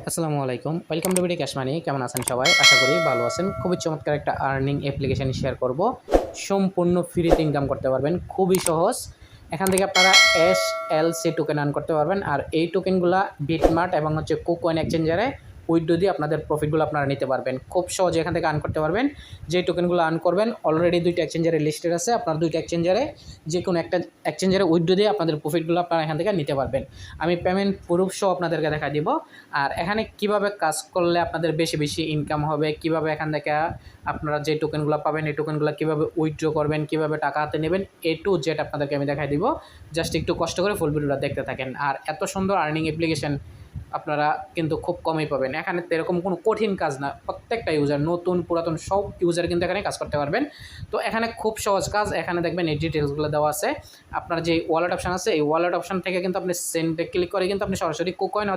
আসসালামু আলাইকুম, welcome to BD cash মানি। কেমন আছেন সবাই? আশা করি ভালো আছেন। খুবই চমৎকার একটা আর্নিং অ্যাপ্লিকেশন শেয়ার করব। সম্পূর্ণ ফ্রিতে ইনকাম করতে পারবেন, খুবই সহজ। এখান থেকে আপনারা এসএলসি টোকেন আর্ন করতে পারবেন। আর এই টোকেনগুলা বিটমার্ট এবং কুকয়েন এক্সচেঞ্জারে উইথড্র দিয়ে আপনাদের প্রফিটগুলো আপনারা নিতে পারবেন। খুব সহজে এখান থেকে আর্ন করতে পারবেন। যে টোকেনগুলো আর্ন করবেন অলরেডি দুইটা এক্সচেঞ্জারে লিস্টেড আছে। আপনার দুইটা এক্সচেঞ্জারে যে কোনো একটা এক্সচেঞ্জারে উইথড্র দিয়ে আপনাদের প্রফিটগুলো আপনারা এখান থেকে নিতে পারবেন। আমি পেমেন্ট প্রুফ সহ আপনাদেরকে দেখা দিব। আর এখানে কিভাবে কাজ করলে আপনাদের বেশি বেশি ইনকাম হবে, কিভাবে এখান থেকে আপনারা যে টোকেনগুলো পাবেন এই টোকেনগুলো কীভাবে উইথড্র করবেন, কিভাবে টাকা হাতে নেবেন, এ টু জেড আপনাদেরকে আমি দেখাই দিব। জাস্ট একটু কষ্ট করে ফুল ভিডিওটা দেখতে থাকেন। আর এত সুন্দর আর্নিং অ্যাপ্লিকেশন আপনারা কিন্তু খুব কমই পাবেন। এখানে এরকম কোনো কঠিন কাজ না, প্রত্যেকটা ইউজার নতুন পুরাতন সব ইউজার কিন্তু এখানে কাজ করতে পারবেন। তো এখানে খুব সহজ কাজ। এখানে দেখবেন এই ডিটেলসগুলো দেওয়া আছে। আপনার যে ওয়ালেট অপশান আছে এই ওয়ালেট অপশান থেকে কিন্তু আপনি সেন্ডে ক্লিক করে কিন্তু আপনি সরাসরি কুকয়েন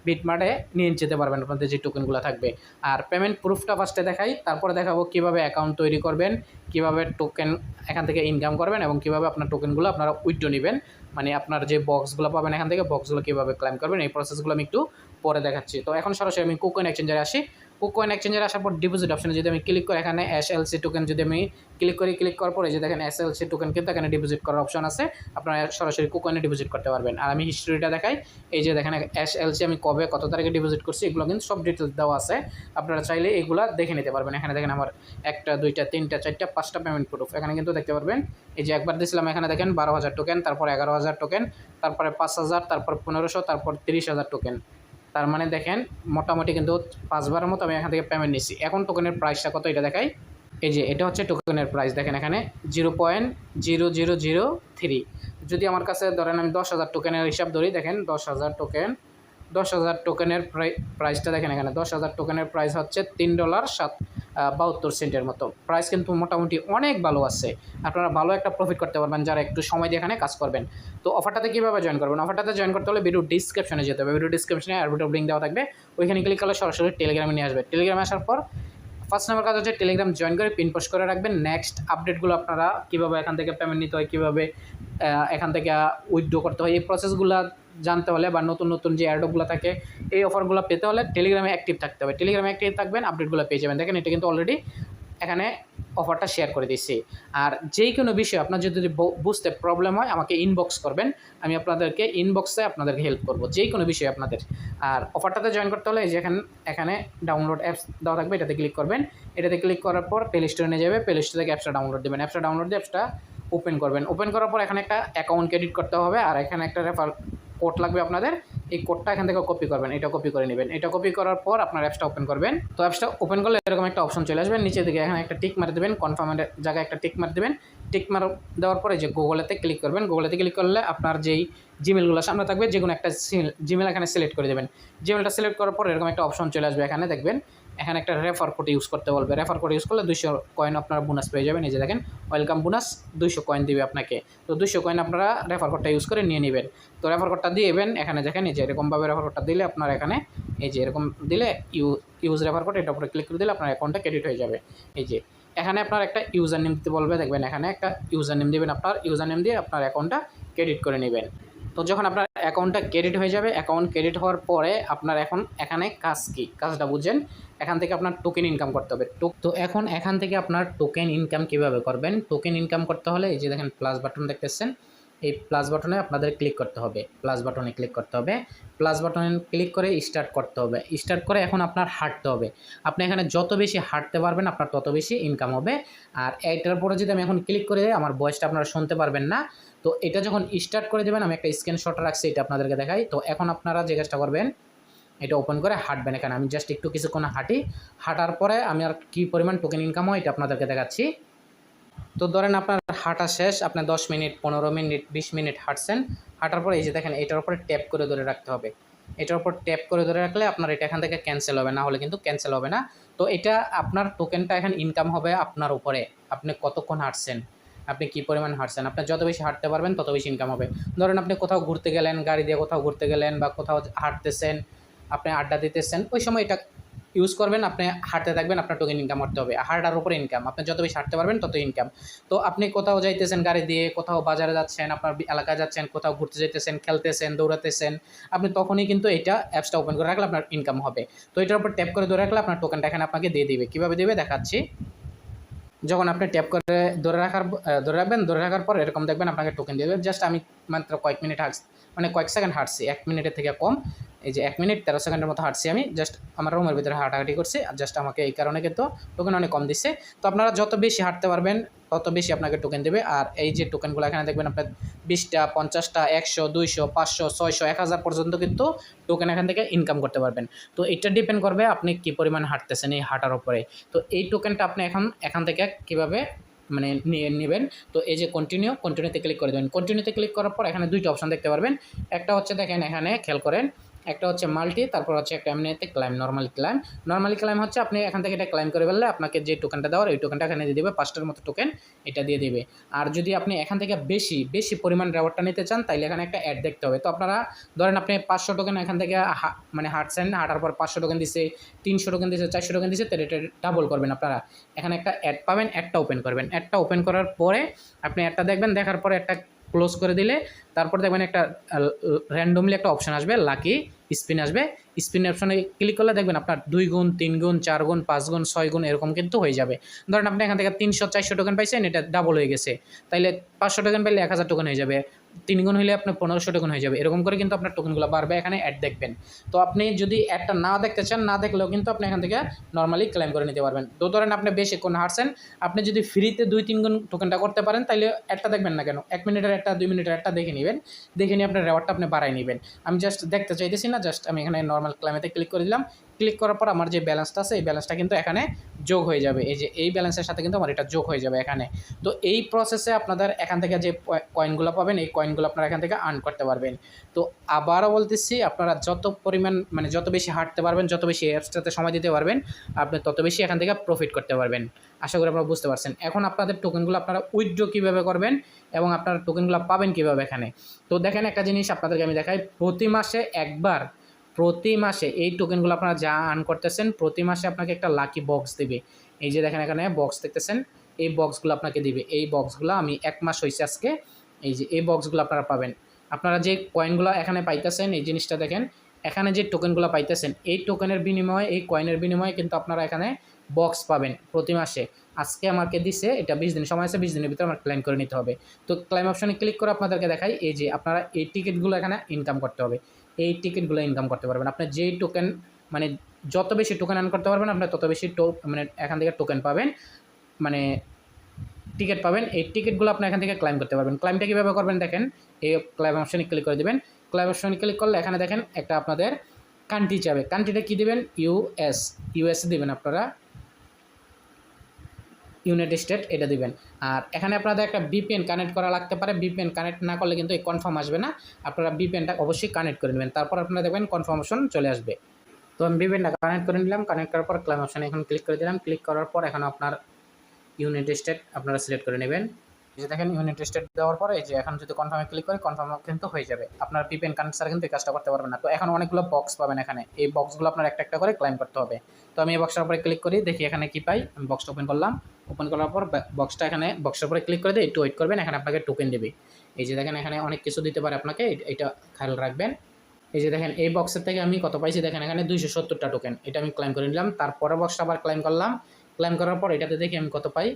বিটমার্টে নিয়ে যেতে পারবেন আপনাদের যে টোকেনগুলো থাকবে। আর পেমেন্ট প্রুফটা ফার্স্টে দেখাই, তারপরে দেখাবো কীভাবে অ্যাকাউন্ট তৈরি করবেন, কীভাবে টোকেন এখান থেকে ইনকাম করবেন এবং কীভাবে আপনার টোকেনগুলো আপনারা উইথড্র নেবেন। মানে আপনার যে বক্সগুলো পাবেন এখান থেকে বক্সগুলো কীভাবে ক্লেম করবেন এই প্রসেসগুলো আমি একটু পরে দেখাচ্ছি। তো এখন সরাসরি আমি কুকয়েন এক্সচেঞ্জারে আসি। কুকয়েন এক্সচেঞ্জারে আসার পর ডিপোজিট অপশনে যদি আমি ক্লিক করি, এখানে এসএলসি টোকেন যদি আমি ক্লিক করার পরে যে দেখেন এসএলসি টোকেন কিন্তু এখানে ডিপোজিট করার অপশন আছে। আপনারা সরাসরি কুকয়েনে ডিপোজিট করতে পারবেন। আর আমি হিস্ট্রিটা দেখাই। এই যে দেখেন এসএলসি আমি কবে কত তারিখে ডিপোজিট করছি এগুলো কিন্তু সব ডিটেলস দেওয়া আছে। আপনারা চাইলে এগুলো দেখে নিতে পারবেন। এখানে দেখেন আমার 1টা 2টা 3টা 4টা 5টা পেমেন্ট প্রুফ এখানে কিন্তু দেখতে পারবেন। এই যে একবার দিয়েছিলাম এখানে দেখেন 12,000 টোকেন, তারপর 11,000 টোকেন, তারপরে 5,000, তারপর 1500, তারপর 30,000 টোকেন। তার মানে দেখেন মোটামুটি কিন্তু 5বারের মতো আমি এখান থেকে পেমেন্ট নিচ্ছি। এখন টোকেনের প্রাইসটা কত এটা দেখাই। এই যে এটা হচ্ছে টোকেনের প্রাইস, দেখেন এখানে 0.0003। যদি আমার কাছে ধরেন আমি 10,000 টোকেনের হিসাব ধরি, দেখেন 10,000 টোকেনের প্রাইসটা দেখেন। এখানে 10,000 টোকেনের প্রাইস হচ্ছে $3.72 মতো। প্রাইস কিন্তু মোটামুটি অনেক ভালো আছে। আপনারা ভালো একটা প্রফিট করতে পারবেন যারা একটু সময় দিয়ে এখানে কাজ করবেন। তো অফারটাতে কীভাবে জয়েন করবেন? অফারটাতে জয়েন করতে হলে ভিডিও ডিসক্রিপশনে যেতে হবে। ভিডিও ডিসক্রিপশনে অ্যাডভোটের লিঙ্ক দেওয়া থাকবে, ওইখানে ক্লিক করলে সরাসরি টেলিগ্রামে নিয়ে আসবে। টেলিগ্রামে আসার পর ফার্স্ট নাম্বার কাজ হচ্ছে টেলিগ্রাম জয়েন করে পিন পোস্ট করে রাখবেন। নেক্সট আপডেটগুলো আপনারা কীভাবে এখান থেকে পেমেন্ট নিতে হয়, কীভাবে এখান থেকে উইথড্র করতে হয়, এই প্রসেসগুলো জানতে হলে বা নতুন নতুন যে অ্যাডগুলো থাকে এই অফারগুলো পেতে হলে টেলিগ্রামে অ্যাক্টিভ থাকতে হবে। টেলিগ্রামে অ্যাক্টিভ থাকবেন, আপডেটগুলো পেয়ে যাবেন। দেখেন এটা কিন্তু অলরেডি এখানে অফারটা শেয়ার করে দিচ্ছি। আর যেই কোনো বিষয় আপনার যদি বুঝতে প্রবলেম হয় আমাকে ইনবক্স করবেন, আমি আপনাদেরকে ইনবক্সে আপনাদেরকে হেল্প করবো যেই কোনো বিষয় আপনাদের। আর অফারটাতে জয়েন করতে হলে এই যে এখানে ডাউনলোড অ্যাপস দেওয়া থাকবে, এটাতে ক্লিক করবেন। এটাতে ক্লিক করার পর প্লে স্টোরে নিয়ে যাবে, প্লে স্টোর থেকে অ্যাপসটা ডাউনলোড দেবেন। অ্যাপসটা ডাউনলোড দিয়ে অ্যাপসটা ওপেন করবেন। ওপেন করার পর এখানে একটা অ্যাকাউন্ট ক্রেডিট করতে হবে আর এখানে একটা রেফার কোড লাগবে আপনাদের। এই কোডটা এখান থেকে কপি করবেন, এটা কপি করে নেবেন। এটা কপি করার পর আপনার অ্যাপসটা ওপেন করবেন। তো অ্যাপসটা ওপেন করলে এরকম একটা অপশন চলে আসবেন। নিচে দিকে এখানে একটা টিক মারে দেবেন, কনফার্মের জায়গায় একটা টিক মারে দেবেন। টিক মার দেওয়ার পরে যে গুগলেতে ক্লিক করবেন, গুগলেতে ক্লিক করলে আপনার যেই জিমেলগুলো সামনে থাকবে যে কোনো একটা জিমেল এখানে সিলেক্ট করে দেবেন। জিমেলটা সিলেক্ট করার পর এরকম একটা অপশন চলে আসবে। এখানে দেখবেন এখানে একটা রেফার কোড ইউজ করতে বলবে। রেফার কোড ইউজ করলে 200 কয়েন আপনারা বোনাস পেয়ে যাবেন। এই যে দেখেন ওয়েলকাম বোনাস 200 কয়েন দিবে আপনাকে। তো 200 কয়েন আপনারা রেফার কোডটা ইউজ করে নিয়ে নেবেন। তো রেফার কোডটা দিয়েবেন এখানে দেখেন এই যে এরকমভাবে রেফার কোডটা দিলে আপনার এখানে এই যে এরকম দিলে ইউজ রেফার কোড, এটার উপরে ক্লিক করে দিলে আপনার অ্যাকাউন্টটা ক্রেডিট হয়ে যাবে। এই যে এখানে আপনার একটা ইউজার নেম দিতে বলবে, দেখবেন এখানে একটা ইউজার নেম দেবেন। আপনার ইউজার নেম দিয়ে আপনার অ্যাকাউন্টটা ক্রেডিট করে নেবেন। তো যখন আপনার অ্যাকাউন্টটা ক্রেডিট হয়ে যাবে, অ্যাকাউন্ট ক্রেডিট হওয়ার পরে আপনার এখন এখানে কাজ কী, কাজটা বুঝছেন। এখান থেকে আপনার টোকেন ইনকাম করতে হবে। তো এখন এখান থেকে আপনার টোকেন ইনকাম কীভাবে করবেন? টোকেন ইনকাম করতে হলে এই যে দেখেন প্লাস বাটন দেখতেছেন, এই প্লাস বাটনে আপনাদের ক্লিক করতে হবে। প্লাস বাটনে ক্লিক করতে হবে। প্লাস বাটনে ক্লিক করে স্টার্ট করতে হবে। স্টার্ট করে এখন আপনার হাঁটতে হবে। আপনি এখানে যত বেশি হাঁটতে পারবেন আপনার তত বেশি ইনকাম হবে। আর এইটার পরে যদি আমি এখন ক্লিক করে দিই আমার ভয়েসটা আপনারা শুনতে পারবেন না। তো এটা যখন স্টার্ট করে দেবেন, আমি একটা স্ক্রিনশট রাখছি, এটা আপনাদেরকে দেখাই। তো এখন আপনারা যে কাজটা করবেন এটা ওপেন করে হাঁটবেন। এখানে আমি জাস্ট একটু কিছুক্ষণ হাঁটি, হাঁটার পরে আমি আর কী পরিমাণ টোকেন ইনকাম হয় এটা আপনাদেরকে দেখাচ্ছি। তো ধরেন আপনার হাঁটা শেষ, আপনি 10 মিনিট 15 মিনিট 20 মিনিট হাঁটছেন। হাঁটার পরে এই যে দেখেন এটার উপরে ট্যাপ করে ধরে রাখতে হবে। এটার উপর ট্যাপ করে ধরে রাখলে আপনার এটা এখান থেকে ক্যান্সেল হবে, না হলে কিন্তু ক্যান্সেল হবে না। তো এটা আপনার টোকেনটা এখন ইনকাম হবে আপনার উপরে, আপনি কতক্ষণ হাঁটছেন, আপনি কী পরিমাণ হাঁটছেন। আপনার যত বেশি হাঁটতে পারবেন তত বেশি ইনকাম হবে। ধরেন আপনি কোথাও ঘুরতে গেলেন, গাড়ি দিয়ে কোথাও ঘুরতে গেলেন বা কোথাও হাঁটতেছেন, আপনি আড্ডা দিতেছেন, ওই সময় এটা ইউজ করবেন, আপনি হাঁটতে থাকবেন, আপনার টোকেন ইনকাম করতে হবে। হাঁটার উপরে ইনকাম, আপনি যত বেশি হাঁটতে পারবেন তত ইনকাম। তো আপনি কোথাও যাইতেছেন গাড়ি দিয়ে, কোথাও বাজারে যাচ্ছেন, আপনার এলাকায় যাচ্ছেন, কোথাও ঘুরতে যাইতেছেন, খেলতেছেন, দৌড়াতেছেন, আপনি তখনই কিন্তু এইটা অ্যাপসটা ওপেন করে রাখলে আপনার ইনকাম হবে। তো এটার উপর ট্যাপ করে ধরে রাখলে আপনার টোকেনটা এখানে আপনাকে দিয়ে দিবে। কীভাবে দেবে দেখাচ্ছি। যখন আপনি ট্যাপ করে ধরে রাখবেন, ধরে রাখার পর এরকম দেখবেন আপনাকে টোকেন দিয়ে দেবে। জাস্ট আমি মাত্র কয়েক মিনিট মানে কয়েক সেকেন্ড হাঁটছি, 1 মিনিটের থেকে কম। এই যে 1 মিনিট 13 সেকেন্ডের মতো হাঁটছি আমি, জাস্ট আমার রুমের ভিতরে হাঁটাহাঁটি করছি, আর জাস্ট আমাকে এই কারণে কিন্তু টোকেন অনেক কম দিচ্ছে। তো আপনারা যত বেশি হাঁটতে পারবেন তত বেশি আপনাকে টোকেন দেবে। আর এই যে টোকেনগুলো এখানে দেখবেন আপনার 20টা, 50টা, 100, 200, 500, 600, 1000 পর্যন্ত কিন্তু টোকেন এখান থেকে ইনকাম করতে পারবেন। তো এটা ডিপেন্ড করবে আপনি কী পরিমাণ হাঁটতেছেন এই হাঁটার উপরে। তো এই টোকেনটা আপনি এখান থেকে কীভাবে মানে নিয়ে নেবেন। তো এই যে কন্টিনিউতে ক্লিক করে দেবেন। কন্টিনিউতে ক্লিক করার পর এখানে দুইটা অপশন দেখতে পারবেন। একটা হচ্ছে দেখেন এখানে খেয়াল করেন, একটা হচ্ছে মাল্টি, তারপর হচ্ছে একটা এমনিতে ক্লাইম, নর্মালি ক্লাইম হচ্ছে আপনি এখান থেকে এটা ক্লাইম করে ফেললে আপনাকে যে টোকেনটা দেওয়ার এই টোকেনটা এখানে দিয়ে দেবে, 5টার মতো টোকেন এটা দিয়ে দেবে। আর যদি আপনি এখান থেকে বেশি পরিমাণ রিওয়ার্ডটা নিতে চান তাইলে এখানে একটা অ্যাড দেখতে হবে। তো আপনারা ধরেন আপনি 500 টোকেন এখান থেকে মানে হাঁটছেন, হাঁটার পর 500 টোকেন দিছে, 300 টোকেন দিছে, 400 টোকেন দিছে, তো এটা ডাবল করবেন আপনারা। এখানে একটা অ্যাড পাবেন, অ্যাডটা ওপেন করবেন। অ্যাডটা ওপেন করার পরে আপনি অ্যাডটা দেখবেন, দেখার পরে একটা ক্লোজ করে দিলে তারপর দেখবেন একটা র্যান্ডমলি একটা অপশন আসবে, লাকি স্পিন আসবে। স্পিন অপশনে ক্লিক করলে দেখবেন আপনার 2 গুণ, 3 গুণ, 4 গুণ, 5 গুণ, 6 গুণ এরকম কিন্তু হয়ে যাবে। ধরেন আপনি এখান থেকে 300-400 টোকেন পাইছেন, এটা ডাবল হয়ে গেছে, তাইলে 500 টোকেন পাইলে 1000 টোকেন হয়ে যাবে, 3 গুণ হলে আপনার 1500 টোকেন হয়ে যাবে। এরকম করে কিন্তু আপনার টোকেনগুলো বাড়বে। এখানে অ্যাড দেখবেন। তো আপনি যদি অ্যাডটা না দেখতে চান, না দেখলেও কিন্তু আপনি এখান থেকে নর্মালি ক্লেম করে নিতে পারবেন। তো ধরেন আপনি বেশিক্ষণ হাঁটছেন, আপনি যদি ফ্রিতে 2-3 গুণ টোকেনটা করতে পারেন তাইলে অ্যাডটা দেখবেন না কেন, 1 মিনিটের একটা 2 মিনিটের একটা দেখে নেবেন, দেখে নিয়ে আপনার রেওয়ার্ডটা আপনি বাড়াই নেবেন। আমি জাস্ট দেখতে চাইতেছি না, জাস্ট আমি এখানে নর্মাল ক্লেমেতে ক্লিক করে দিলাম। ক্লিক করার পর আমার যে ব্যালেন্সটা আছে এই ব্যালেন্সটা কিন্তু এখানে যোগ হয়ে যাবে। এই যে এই ব্যালেন্সের সাথে কিন্তু আমার এটা যোগ হয়ে যাবে এখানে। তো এই প্রসেসে আপনাদের এখান থেকে যে কয়েনগুলো পাবেন এই কয়েনগুলো আপনারা এখান থেকে আর্ন করতে পারবেন। তো আবারও বলতেছি, আপনারা যত পরিমাণ মানে যত বেশি হাঁটতে পারবেন, যত বেশি অ্যাপসটাতে সময় দিতে পারবেন, আপনি তত বেশি এখান থেকে প্রফিট করতে পারবেন। আশা করি আপনারা বুঝতে পারছেন। এখন আপনাদের টোকেনগুলো আপনারা উইথড্র কীভাবে করবেন এবং আপনারা টোকেনগুলো পাবেন কীভাবে এখানে। তো দেখেন একটা জিনিস আপনাদেরকে আমি দেখাই, প্রতি মাসে এই টোকেনগুলো আপনারা যা আর্ন করতেছেন প্রতি মাসে আপনাকে একটা লাকি বক্স দেবে। এই যে দেখেন এখানে বক্স দেখতেছেন, এই বক্সগুলো আপনাকে দিবে। এই বক্সগুলো আমি 1 মাস হয়েছে আজকে, এই যে এই বক্সগুলো আপনারা পাবেন। আপনারা যে কয়েনগুলো এখানে পাইতেছেন এই জিনিসটা দেখেন, এখানে যে টোকেনগুলো পাইতেছেন এই টোকেনের বিনিময়ে, এই কয়েনের বিনিময়ে কিন্তু আপনারা এখানে বক্স পাবেন প্রতি মাসে। আজকে আমাকে দিছে, এটা 20 দিন সময় আছে, 20 দিনের ভিতরে আমার ক্লেম করে নিতে হবে। তো ক্লেম অপশনে ক্লিক করে আপনাদেরকে দেখাই, এই যে আপনারা এই টিকিটগুলো এখানে ইনকাম করতে হবে। এই টিকিটগুলো ইনকাম করতে পারবেন। আপনার যেই টোকেন মানে যত বেশি টোকেন আর্ন করতে পারবেন আপনার তত বেশি মানে এখান থেকে টোকেন পাবেন, মানে টিকিট পাবেন। এই টিকিটগুলো আপনি এখান থেকে ক্লাইম করতে পারবেন। ক্লাইমটা কীভাবে করবেন দেখেন, এই ক্লাইম অপশনে ক্লিক করে দেবেন। ক্লাইম অপশনে ক্লিক করলে এখানে দেখেন একটা আপনাদের কান্ট্রি যাবে। কান্ট্রিটা কী দেবেন, ইউএস দেবেন আপনারা, ইউনাইটেড স্টেট এটা দিবেন। আর এখানে আপনাদের একটা ভিপিএন কানেক্ট করা লাগতে পারে। ভিপিএন কানেক্ট না করলে কিন্তু এই কনফার্ম আসবে না। আপনারা ভিপিএনটা অবশ্যই কানেক্ট করে নেবেন, তারপর আপনারা দেখবেন কনফার্মেশন চলে আসবে। তো আমি ভিপিএনটা কানেক্ট করে নিলাম। কানেক্ট করার পর ক্লেম অপশনে এখন ক্লিক করে দিলাম। ক্লিক করার পর এখন আপনার ইউনাইটেড স্টেট আপনারা সিলেক্ট করে নেবেন। এই যে দেখেন ইউনাইটেড স্টেট দেওয়ার পরে এই যে এখন যদি কনফার্মে ক্লিক করি কনফার্ম কিন্তু হয়ে যাবে। আপনার ভিপিএন কানেক্ট ছাড়া কিন্তু এই কাজটা করতে পারবেন না। তো এখন অনেকগুলো বক্স পাবেন এখানে, এই বক্সগুলো আপনার একটা একটা করে ক্লাইম করতে হবে। তো আমি এই বক্সটার উপরে ক্লিক করি, দেখি এখানে কি পাই। আমি বক্সটা ওপেন করলাম। ওপেন করার পর বক্সের উপরে ক্লিক করে দিয়ে একটু ওয়েট করবেন, এখানে আপনাকে টোকেন দেবে। এই যে দেখেন এখানে অনেক কিছু দিতে পারে আপনাকে, এটা খেয়াল রাখবেন। এই যে দেখেন এই বক্সের থেকে আমি কত পাইছি দেখেন, এখানে 270টা টোকেন, এটা আমি ক্লাইম করে নিলাম। তারপরে বক্সটা আবার ক্লাইম করলাম। ক্লাইম করার পর এটাতে দেখি আমি কত পাই।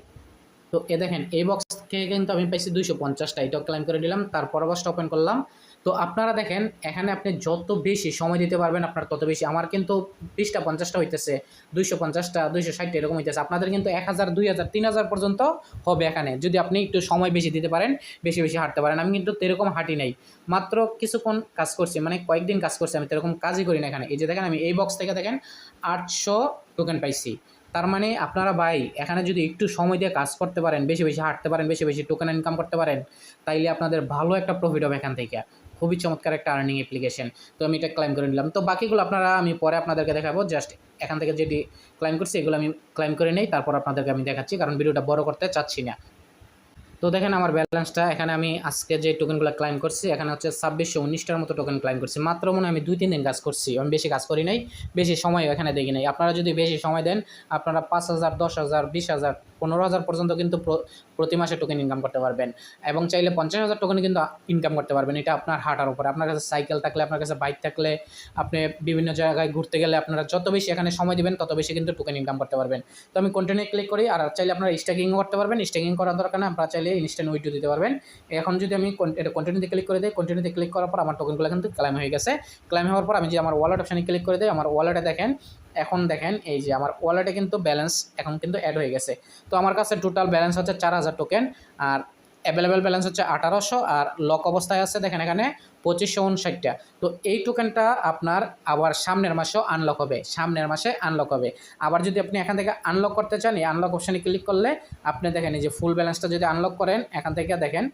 তো দেখেন এই বক্স থেকে কিন্তু আমি পাইছি 250টা, এটাও ক্লাইম করে নিলাম। তারপর বক্সটা ওপেন করলাম। তো আপনারা দেখেন এখানে আপনি যত বেশি সময় দিতে পারবেন আপনার তত বেশি। আমার কিন্তু 20টা 50টা হইতেছে, 250টা 260টা এরকম হইতেছে। আপনাদের কিন্তু 1000 2000 3000 পর্যন্ত হবে এখানে, যদি আপনি একটু সময় বেশি দিতে পারেন, বেশি হাঁটতে পারেন। আমি কিন্তু এরকম হাঁটি নাই, মাত্র কিছুক্ষণ কাজ করছি, মানে কয়েকদিন কাজ করছি, আমি এরকম কাজই করি না এখানে। এই যে দেখেন আমি এই বক্স থেকে দেখেন 800 টোকেন পাইছি। তার মানে আপনারা ভাই এখানে যদি একটু সময় দিয়ে কাজ করতে পারেন, বেশি হাঁটতে পারেন, বেশি টোকেন ইনকাম করতে পারেন, তাইলে আপনাদের ভালো একটা প্রফিট হবে এখান থেকে। খুবই চমৎকার একটা আর্নিং অ্যাপ্লিকেশন। তো আমি এটা ক্লাইম করে নিলাম। তো বাকিগুলো আপনারা আমি পরে আপনাদেরকে দেখাবো। জাস্ট এখান থেকে যেটি ক্লাইম করছি এগুলো আমি ক্লাইম করে নেই, তারপর আপনাদেরকে আমি দেখাচ্ছি, কারণ ভিডিওটা বড় করতে চাচ্ছি না। তো দেখেন আমার ব্যালেন্সটা এখানে আমি আজকে যে টোকেনগুলো ক্লাইম করছি এখানে হচ্ছে 2619টার মতো টোকেন ক্লাইম করছি। মাত্র মনে হয় আমি 2-3 দিন কাজ করছি, আমি বেশি কাজ করি নাই, বেশি সময় এখানে দেখি নাই। আপনারা যদি বেশি সময় দেন আপনারা 5,000, 10,000, 20,000, 15,000 পর্যন্ত কিন্তু প্রতি মাসে টোকেন ইনকাম করতে পারবেন, এবং চাইলে 50,000 টোকেন কিন্তু ইনকাম করতে পারবেন। এটা আপনার হাঁটার উপরে, আপনার কাছে সাইকেল থাকলে, আপনার কাছে বাইক থাকলে, আপনি বিভিন্ন জায়গায় ঘুরতে গেলে আপনারা যত বেশি এখানে সময় দিবেন তত বেশি কিন্তু টোকেন ইনকাম করতে পারবেন। তো আমি কন্টিনিউ ক্লিক করি, আর চাইলে আপনারা স্ট্যাকিংও করতে পারবেন। স্ট্যাকিং করার দরকার না, আপনারা চাইলে ইনস্ট্যান্ট উইথড্র দিতে পারবেন। এখন যদি আমি এটা কন্টিনিউতে ক্লিক করে দিই, কন্টিনিউতে ক্লিক করার পর আমার টোকেনগুলো কিন্তু ক্লাইম হয়ে গেছে। ক্লাইম হওয়ার পর আমি যে আমার ওয়ালেট অপশানে ক্লিক করে দিই, আমার ওয়ালেটে দেখেন এখন দেখেন এই যে আমার ওয়ালেটে কিন্তু ব্যালেন্স এখন কিন্তু অ্যাড হয়ে গেছে। তো আমার কাছে টোটাল ব্যালেন্স হচ্ছে 4,000 টোকেন, আর অ্যাভেলেবেল ব্যালেন্স হচ্ছে 1800, আর লক অবস্থায় আছে দেখেন এখানে 2559টা। তো এই টোকেনটা আপনার আবার সামনের মাসেও আনলক হবে, সামনের মাসে আনলক হবে। আবার যদি আপনি এখান থেকে আনলক করতে চান, এই আনলক অপশানে ক্লিক করলে আপনি দেখেন এই যে ফুল ব্যালেন্সটা যদি আনলক করেন এখান থেকে দেখেন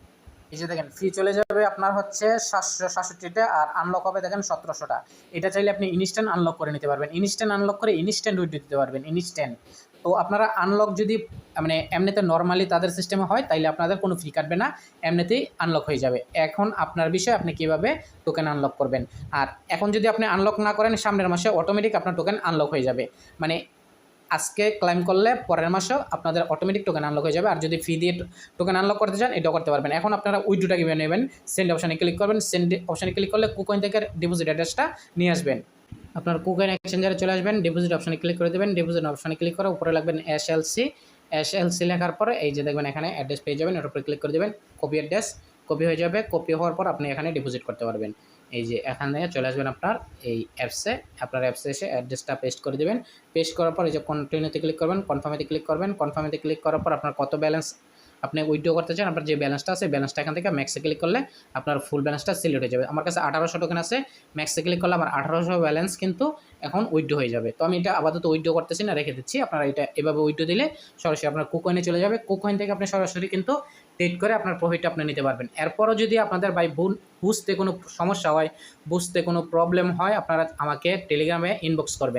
এই যে দেখেন ফি চলে যাবে আপনার হচ্ছে 767টা, আর আনলক হবে দেখেন 1700টা। এটা চাইলে আপনি ইনস্ট্যান্ট আনলক করে নিতে পারবেন, ইনস্ট্যান্ট আনলক করে ইনস্ট্যান্ট উইথড্র দিতে পারবেন, ইনস্ট্যান্ট। তো আপনারা আনলক যদি মানে এমনিতে নর্মালি তাদের সিস্টেমে হয় তাইলে আপনাদের কোনো ফি কাটবে না, এমনিতেই আনলক হয়ে যাবে। এখন আপনার বিষয় আপনি কীভাবে টোকেন আনলক করবেন। আর এখন যদি আপনি আনলক না করেন সামনের মাসে অটোমেটিক আপনার টোকেন আনলক হয়ে যাবে, মানে আজকে ক্লাইম করলে পরের মাসেও আপনাদের অটোমেটিক টোকেন আনলক হয়ে যাবে। আর যদি ফি দিয়ে টোকেন আনলক করতে চান এটাও করতে পারবেন। এখন আপনারা উইথড্রটা কীভাবে নেবেন, সেন্ড অপশানে ক্লিক করবেন, সেন্ড অপশানে ক্লিক করলে কুকয়েন থেকে ডিপোজিট অ্যাড্রেসটা নিয়ে আসবেন। আপনার কুকয়েন এক্সচেঞ্জারে চলে আসবেন, ডিপোজিট অপশানে ক্লিক করে দেবেন, ডিপোজিট অপশানে ক্লিক করে উপরে লাগবেন এসএলসি লেখার পরে এই যে দেখবেন এখানে অ্যাড্রেস পেয়ে যাবেন, এর উপরে ক্লিক করে দেবেন, কপি অ্যাড্রেস, কপি হয়ে যাবে। কপি হওয়ার পর আপনি এখানে ডিপোজিট করতে পারবেন। এই যে এখানে চলে আসবেন আপনার এই অ্যাপসে, আপনার অ্যাপসে এসে অ্যাড্রেসটা পেস্ট করে দেবেন। পেস্ট করার পর এই যে কন্টিনিউতে ক্লিক করবেন, কনফার্মেতে ক্লিক করবেন। কনফার্মেতে ক্লিক করার পর আপনার কত ব্যালেন্স আপনি উইথড্র করতে চান, আপনার যে ব্যালেন্সটা আছে ব্যালেন্সটা এখান থেকে ম্যাক্সে ক্লিক করলে আপনার ফুল ব্যালেন্সটা সিলেক্ট হয়ে যাবে। আমার কাছে 1800 টোকেন আছে, ম্যাক্সে ক্লিক করলে আমার 1800 ব্যালেন্স কিন্তু এখন উইথড্র হয়ে যাবে। তো আমি এটা আপাতত উইথড্র করতেছি না, রেখে দিচ্ছি। আপনারা এটা এভাবে উইথড্র দিলে সরাসরি আপনার কুকয়েনে চলে যাবে, কুকয়েন থেকে আপনি সরাসরি কিন্তু ট্রেড করে আপনার প্রফিটটা আপনি নিতে পারবেন। এরপরও যদি আপনাদের বুঝতে কোনো সমস্যা হয়, বুঝতে কোনো প্রবলেম হয়, আপনারা আমাকে টেলিগ্রামে ইনবক্স করবেন।